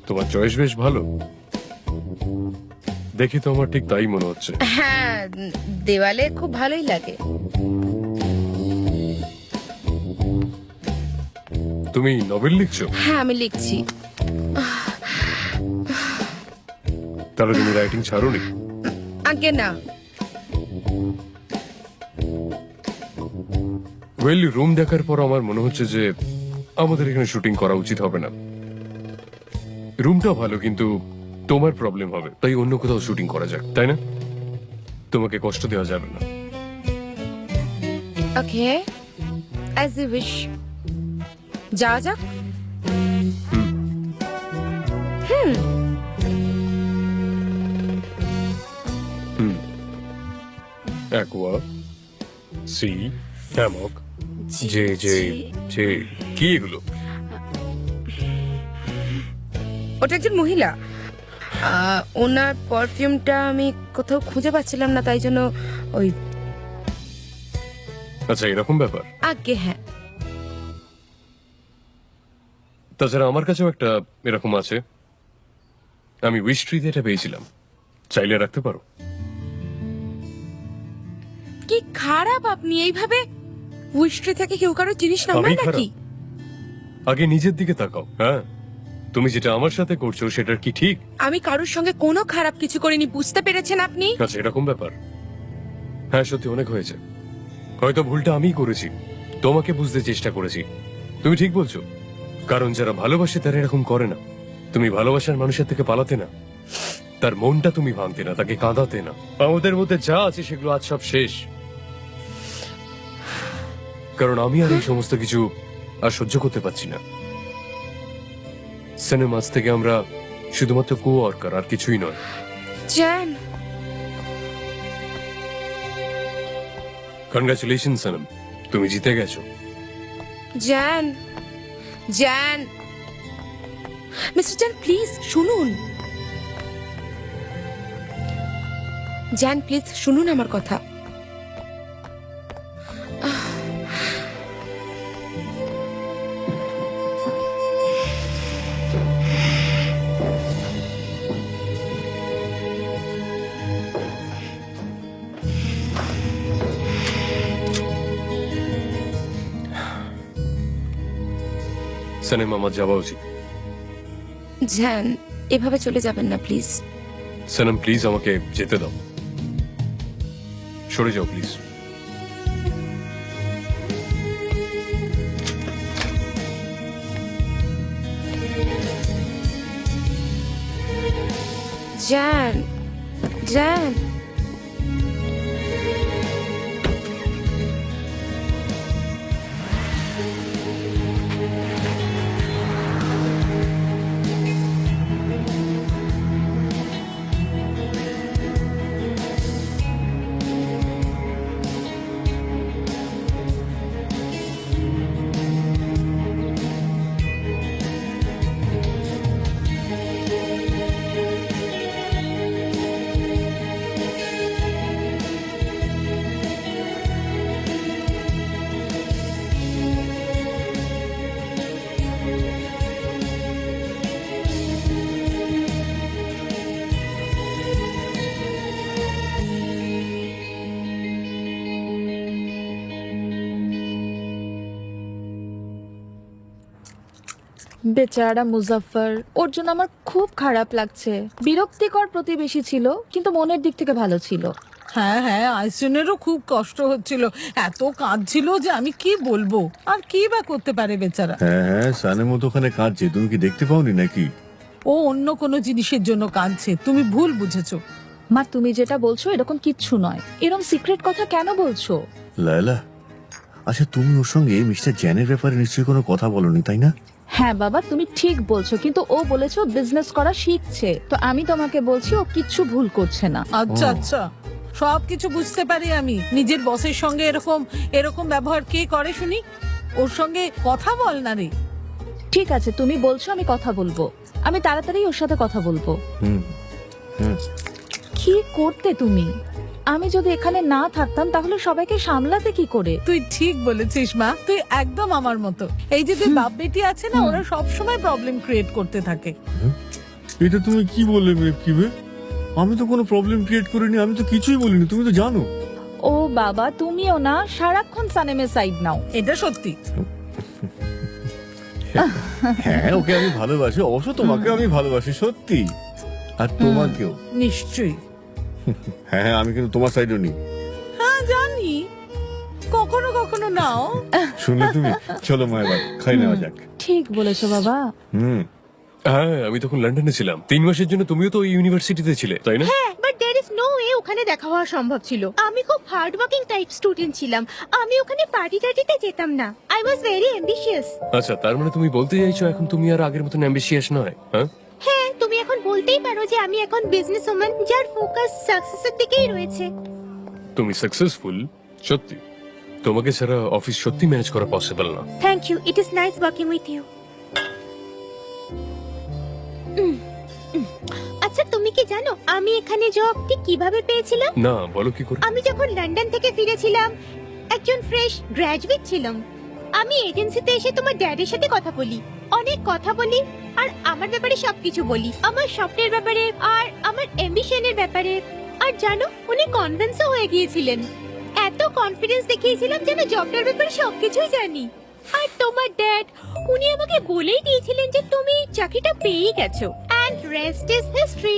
তোমার চয়েস বেশ ভালো, দেখি তো আমার ঠিক তাই মনে হচ্ছে। হ্যাঁ, দেওয়ালে খুব ভালোই লাগে। তুমি নভেল লিখছো? হ্যাঁ, আমি লিখছি। তাহলে তুমি রাইটিং ছাড়োনি? আগে না। ওয়েল, রুম দেখার পর আমার মনে হচ্ছে যে আমাদের এখানে শুটিং করা উচিত হবে না। রুমটা ভালো, কিন্তু তোমার প্রবলেম হবে, তাই অন্য কোথাও শুটিং করা যাক, তাই না? তোমাকে কষ্ট দেওয়া যাবে না। ওকে, অ্যাজ ইউ উইশ। যাওয়া যাক। অ্যাকোয়া, সি, হ্যামক, যে যে যে কি এগুলো? ওটা একজন মহিলা। ওনার পারফিউমটা আমি কোথাও খুঁজে পাচ্ছিলাম না, তাই জন্য ওই। আচ্ছা, এরকম ব্যাপার। আগে হ্যাঁ। তাছাড়া আমার কাছেও একটা এরকম আছে, আমি উইশ ট্রিতে এটা পেয়েছিলাম, চাইলে রাখতে পারো। কি খারাপ আপনি এইভাবে উইস্ট্রি থেকে কেউ কারো জিনিস আমি নামায় খারাপ? নাকি? আগে নিজের দিকে তাকাও। হ্যাঁ, তুমি যেটা আমার সাথে করছো সেটার কি ঠিক? আমি কারোর সঙ্গে কোনো খারাপ কিছু করিনি, বুঝতে পেরেছেন আপনি? আচ্ছা, এরকম ব্যাপার। হ্যাঁ, সত্যি অনেক হয়েছে, হয়তো ভুলটা আমিই করেছি, তোমাকে বুঝতে চেষ্টা করেছি। তুমি ঠিক বলছো, কারণ যারা ভালোবাসে তারা এরকম করে না। তুমি ভালোবাসার মানুষের থেকে পালাতে না, তার মনটা তুমি ভাঙতে না, তাকে কাঁদাতে না। আমাদের মধ্যে যা আছে সেগুলো আজ সব শেষ, কারণ আমি আর এই সমস্ত কিছু আর সহ্য করতে পারছি না। সিনেমাস থেকে আমরা শুধুমাত্র কো ওয়ার্কার, আর কিছুই নয়। জান, কনগ্রাচুলেশন সনম, তুমি জিতে গেছো। জান, জান, মিস্টার জান প্লিজ শুনুন। জান প্লিজ শুনুন আমার কথা। সনম, আমার যাওয়া উচিত। জান, এভাবে চলে যাবেন না প্লিজ। সনম প্লিজ, আমাকে যেতে দাও, সরে যাও প্লিজ। জান, জান, বেচারা মুজাফফর, ওর জন্য আমার খুব খারাপ লাগছে। বিরক্তিকর প্রতিবেশী ছিল, কিন্তু মনের দিক থেকে ভালো ছিল। হ্যাঁ হ্যাঁ, আইসনেরও খুব কষ্ট হচ্ছিল, এত কাঁদছিল যে আমি কি বলবো। আর কি বা করতে পারে বেচারা। হ্যাঁ হ্যাঁ, সানেমও তো ওখানে কাঁদছে, তুমি কি দেখতে পাওনি নাকি? ও অন্য কোনো জিনিসের জন্য কাঁদছে, তুমি ভুল বুঝেছো। মা, তুমি যেটা বলছো এরকম কিচ্ছু নয়। এরকম সিক্রেট কথা কেন বলছো? লায়লা, আচ্ছা তুমি ওর সঙ্গে মিস্টার জ্যানের ব্যাপারে নিশ্চয়ই কোনো কথা বলনি, তাই না? হ্যাঁ বাবা, তুমি ঠিক বলছো, কিন্তু ও বলেছে বিজনেস করা শিখছে। তো আমি তোমাকে বলছি ও কিচ্ছু ভুল করছে না। আচ্ছা আচ্ছা, সবকিছু বুঝতে পারি আমি। নিজের বসের সঙ্গে এরকম এরকম ব্যবহার কে করে শুনি? ওর সঙ্গে কথা বল না রে। ঠিক আছে, তুমি বলছো, আমি কথা বলবো। আমি তাড়াতাড়ি ওর সাথে কথা বলবো। হুম হুম। কি করতে তুমি? আমি যদি এখানে না থাকতাম তাহলে সবাইকে সামলাতে কি করে? তুই ঠিক বলেছিস মা, তুই একদম আমার মতো। এই যে তুই বাপ বেটি আছে না, ওরা সব সময় প্রবলেম ক্রিয়েট করতে থাকে। এটা তুমি কি বললে মেফকিবে? আমি তো কোনো প্রবলেম ক্রিয়েট করিনি, আমি তো কিছুই বলিনি, তুমি তো জানো। ও বাবা, তুমিও না সারাক্ষণ সানেমের সাইড নাও। এটা সত্যি। হ্যাঁ, ওকে আমি ভালোবাসি, অবশ্য তোমাকে আমি ভালোবাসি সত্যি, আর তোমাকেও। নিশ্চয়ই। হ্যাঁ হ্যাঁ, আমি কিন্তু তোমার সাইডও নি। হ্যাঁ জানি, কখনো কখনো নাও। শুনলে তুমি? চলো মা, এবার খাই নেওয়া যাক। ঠিক বলেছো বাবা। হুম। হ্যাঁ, আমি তখন লন্ডনে ছিলাম 3 মাসের জন্য। তুমিও তো ওই ইউনিভার্সিটিতে ছিলে, তাই না? হ্যাঁ, but there is no way ওখানে দেখা হওয়া সম্ভব ছিল। আমি খুব হার্ড ওয়ার্কিং টাইপ স্টুডেন্ট ছিলাম। আমি ওখানে পার্টি টার্টিতে যেতাম না। I was very ambitious. আচ্ছা, তার মানে তুমি বলতে চাইছো এখন তুমি আর আগের মতন অ্যাম্বিশিয়াস নয়? হ্যাঁ, হ্যাঁ, তুমি এখন বলতেই পারো যে আমি এখন বিজনেস ওম্যান যার ফোকাস সাকসেসের দিকেই রয়েছে। তুমি সাকসেসফুল সত্যি। তোমাকে ছাড়া অফিস সত্যি ম্যানেজ করা পসিবল না। Thank you, it is nice working with you. আচ্ছা, তুমি কি জানো আমি এখানে জব ঠিক কিভাবে পেয়েছিলাম? না, বলো কি করে? আমি যখন লন্ডন থেকে ফিরেছিলাম, একজন ফ্রেশ গ্র্যাজুয়েট ছিলাম। আমি এজেন্সিতে এসে তোমার ড্যাডির সাথে কথা বলি, অনেক কথা বলি, আর আমার ব্যাপারে সবকিছু বলি, আমার স্বপ্নের ব্যাপারে আর আমার অ্যাম্বিশনের ব্যাপারে। আর জানো, উনি কনভিন্সও হয়ে গিয়েছিলেন। এত কনফিডেন্স দেখিয়েছিলাম যেন জবটার ব্যাপারে সবকিছুই জানি। আর তোমার ড্যাড, উনি আমাকে বলেই দিয়েছিলেন যে তুমি চাকরিটা পেয়েই গেছো। And rest is history.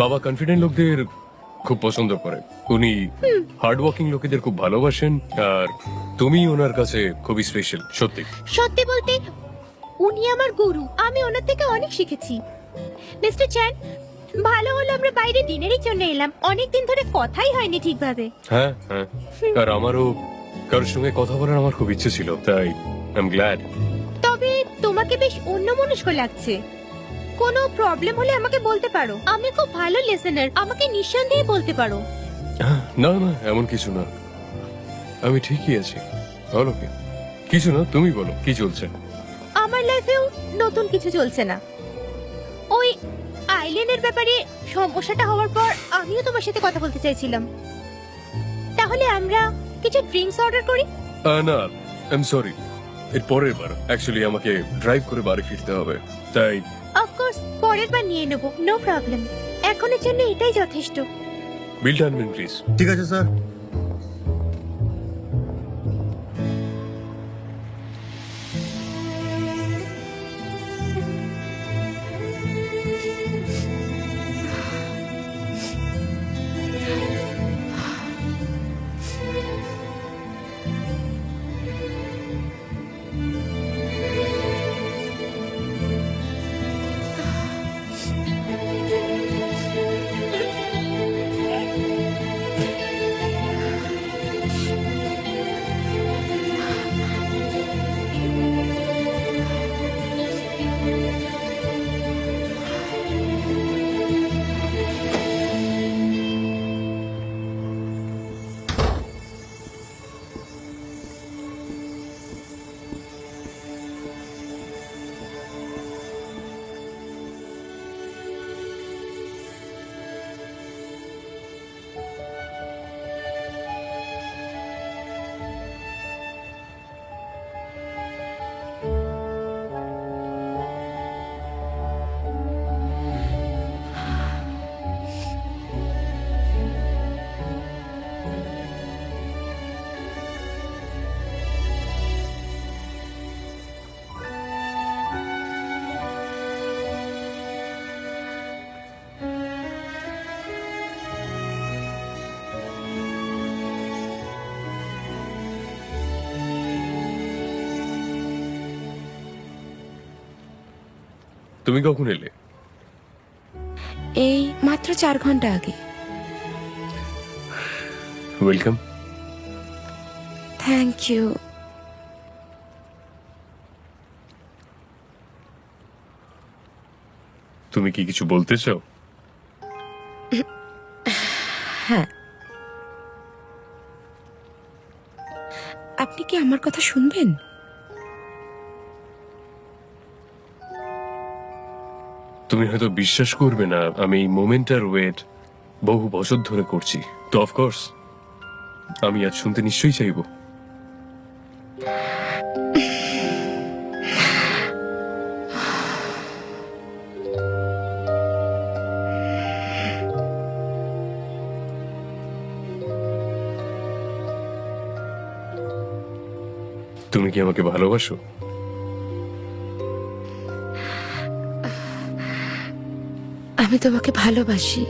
বাবা কনফিডেন্ট লোকদের খুব পছন্দ করে। উনি হার্ড ওয়ার্কিং লোকেদের খুব ভালোবাসেন, আর তুমি ওনার কাছে খুবই স্পেশাল। সত্যি সত্যি বলতে উনি আমার গুরু। আমি ওনার থেকে অনেক শিখেছি। মিস্টার চ্যান, ভালো হলো আমরা বাইরে ডিনারের জন্য এলাম। অনেকদিন ধরে কথাই হয়নি ঠিকভাবে। হ্যাঁ হ্যাঁ, আর আমারও কারোর সঙ্গে কথা বলার আমার খুব ইচ্ছে ছিল, তাই আই এম গ্ল্যাড। তবে তোমাকে বেশ অন্যমনস্ক লাগছে। কোনো প্রবলেম হলে আমাকে বলতে পারো। আমি খুব ভালো লিসেনার, আমাকে নিঃসন্দেহে বলতে পারো। না না, এমন কিছু না, আমি ঠিকই আছি। বলো কি? কিছু না, তুমি বলো কি চলছে? আমার লাইফেও নতুন কিছু চলছে না। ওই আইল্যান্ডের ব্যাপারে সমস্যাটা হওয়ার পর আমিও তোমার সাথে কথা বলতে চাইছিলাম। তাহলে আমরা কিছু ড্রিঙ্কস অর্ডার করি? না, আই এম সরি, এর পরের বার অ্যাকচুয়ালি আমাকে ড্রাইভ করে বাড়ি ফিরতে হবে, তাই অফকোর্স পরের বার নিয়ে নেবো, নো প্রবলেম। এখনের জন্য এটাই যথেষ্ট। বিলটা আনবেন প্লিজ। ঠিক আছে স্যার। তুমি কখন এলে? এই মাত্র 4 ঘন্টা আগে। ওয়েলকাম। Thank you. তুমি কি কিছু বলতে চাও? হ্যাঁ, আপনি কি আমার কথা শুনবেন? তুমি হয়তো বিশ্বাস করবে না, আমি এই মোমেন্টটার ওয়েট বহু বছর ধরে করছি। তো অফকোর্স আমি আজ শুনতে নিশ্চয়ই চাইবো। তুমি কি আমাকে ভালোবাসো? আমি তোমাকে ভালোবাসি।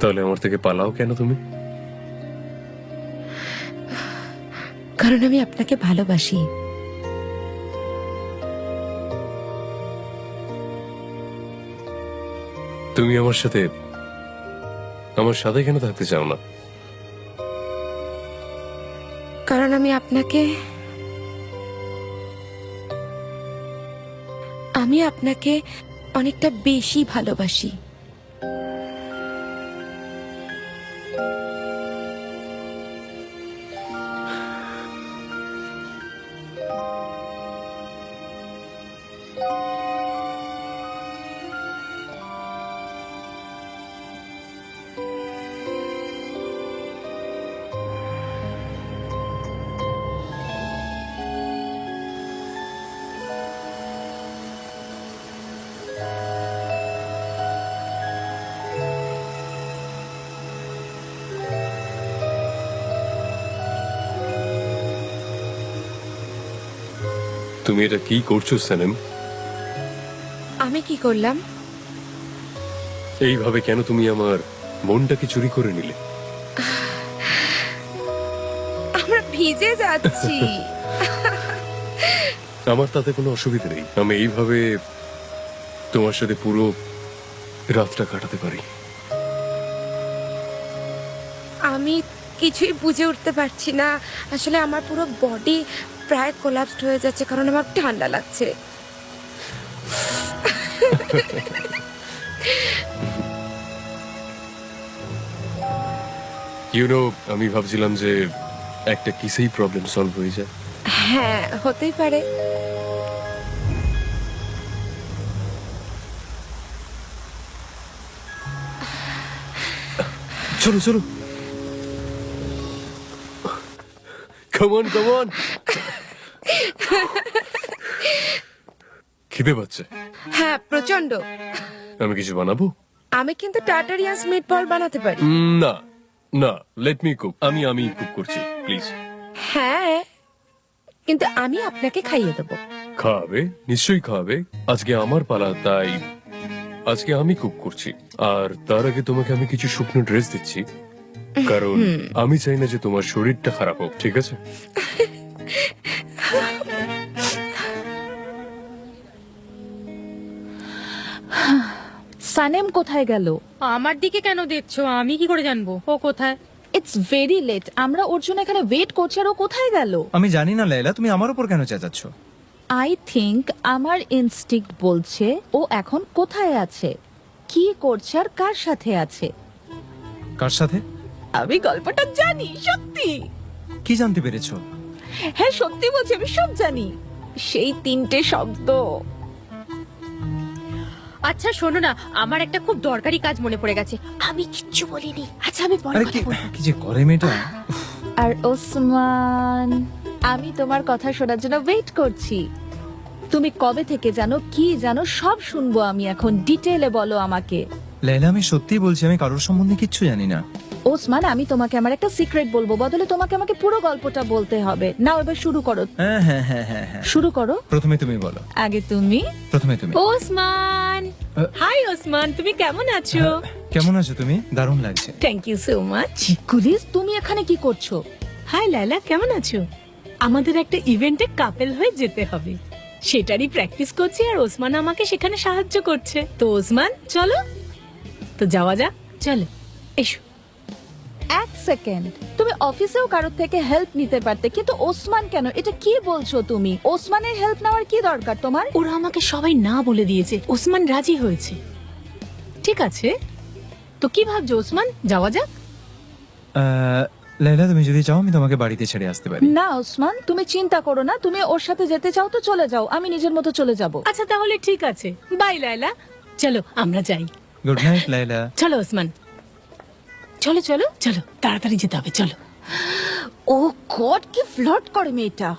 তাহলে আমার থেকে পালাও কেন তুমি? কারণ আমি আপনাকে ভালোবাসি। তুমি আমার সাথে কেন থাকতে চাও না? কারণ আমি আপনাকে অনেকটা বেশি ভালোবাসি। তুমি এটা কি করছো সানেম? আমি কি করলাম? এইভাবে কেন তুমি আমার মনটাকে চুরি করে নিলে? আমরা ভিজে যাচ্ছি। আমার তাতে কোনো অসুবিধা নেই, আমি এইভাবে তোমার সাথে পুরো রাতটা কাটাতে পারি। আমি কিছুই বুঝে উঠতে পারছি না। আসলে আমার পুরো বডি প্রায় কোলাপসড হয়ে যাচ্ছে, কারণ আমার ঠান্ডা লাগছে। আমি ভাবছিলাম যে একটা কিসেই প্রবলেম সলভ হয়ে যায়। হ্যাঁ, হতেই পারে। চলো চলো, কাম অন কাম অন। খিদে পাচ্ছে? হ্যাঁ, প্রচন্ড। আমি কিছু বানাবো? আমি কিন্তু টাটারিয়ান্স মিটবল বানাতে পারি। না না, লেট মি কুক। আমি কুক করছি, প্লিজ। হ্যাঁ, কিন্তু আমি আপনাকে খাইয়ে দেবো। খাওয়াবে? নিশ্চয়ই খাওয়াবে। আজকে আমার পালা, তাই আজকে আমি কুক করছি। আর তার আগে তোমাকে আমি কিছু শুকনো ড্রেস দিচ্ছি, কারণ আমি চাই না যে তোমার শরীরটা খারাপ হোক, ঠিক আছে? সানেম কোথায় গেল? আমার দিকে কেন দেখছো? আমি কি করে জানবো ও কোথায়? ইটস ভেরি লেট, আমরা ওর জন্য এখানে ওয়েট করছি, আর ও কোথায় গেল? আমি জানি না লাইলা, তুমি আমার উপর কেন চেঁচাচ্ছ? আই থিংক আমার ইনস্টিংক্ট বলছে ও এখন কোথায় আছে, কি করছে, আর কার সাথে আছে। কার সাথে? আমি গল্পটা জানি, সত্যি। কি জানতে পেরেছো? হ্যাঁ সত্যি বলছি, আমি সব জানি। সেই 3টে শব্দ। আচ্ছা শোনো না, আমার একটা খুব দরকারি কাজ মনে পড়ে গেছে। আমি কিচ্ছু বলিনি। আচ্ছা আমি পরে আরে কথা বলবো। কি যে করে মেয়েটা। আর ওসমান, আমি তোমার কথা শোনার জন্য ওয়েট করছি। তুমি কবে থেকে জানো, কি জানো, সব শুনবো আমি এখন। ডিটেইলে বলো আমাকে। লাইলা, আমি সত্যি বলছি, আমি কারোর সম্বন্ধে কিচ্ছু জানি না। ওসমান, আমি তোমাকে আমার একটা সিক্রেট বলবো, বদলে তোমাকে আমাকে পুরো গল্পটা বলতে হবে। নাও এবার শুরু করো। হ্যাঁ হ্যাঁ হ্যাঁ হ্যাঁ হ্যাঁ শুরু করো। প্রথমে তুমি বলো। আগে তুমি। প্রথমে তুমি। ওসমান, হাই ওসমান, তুমি কেমন আছো? কেমন আছো তুমি? দারুণ লাগছে। Thank you so much. গুলিস, তুমি এখানে কি করছো? হাই লায়লা, কেমন আছো? আমাদের একটা ইভেন্টে কাপেল হয়ে যেতে হবে, সেটারই প্র্যাকটিস করছি আর ওসমান আমাকে সেখানে সাহায্য করছে। তো ওসমান চলো, তো যাওয়া যাক, চলো এসো। এক সেকেন্ড, তুমি অফিসেও কারোর থেকে হেল্প নিতে পারতে, কিন্তু ওসমান কেন? এটা কি বলছো তুমি? ওসমানের হেল্প নেওয়ার কি দরকার তোমার? ওরা আমাকে সবাই না বলে দিয়েছে, ওসমান রাজি হয়েছে। ঠিক আছে, তো কি ভাবছো ওসমান, যাওয়া যাক? লাইলা, তুমি যদি চাও আমি তোমাকে বাড়িতে ছেড়ে আসতে পারি। না ওসমান, তুমি চিন্তা করো না, তুমি ওর সাথে যেতে চাও তো চলে যাও, আমি নিজের মতো চলে যাব। আচ্ছা তাহলে ঠিক আছে, বাই লায়লা, চলো আমরা যাই। গুড নাইট লাইলা। চলো ওসমান, চলো চলো চলো, তাড়াতাড়ি যেতে হবে, চলো। ও গড, কি ফ্লার্ট করে মেয়েটা।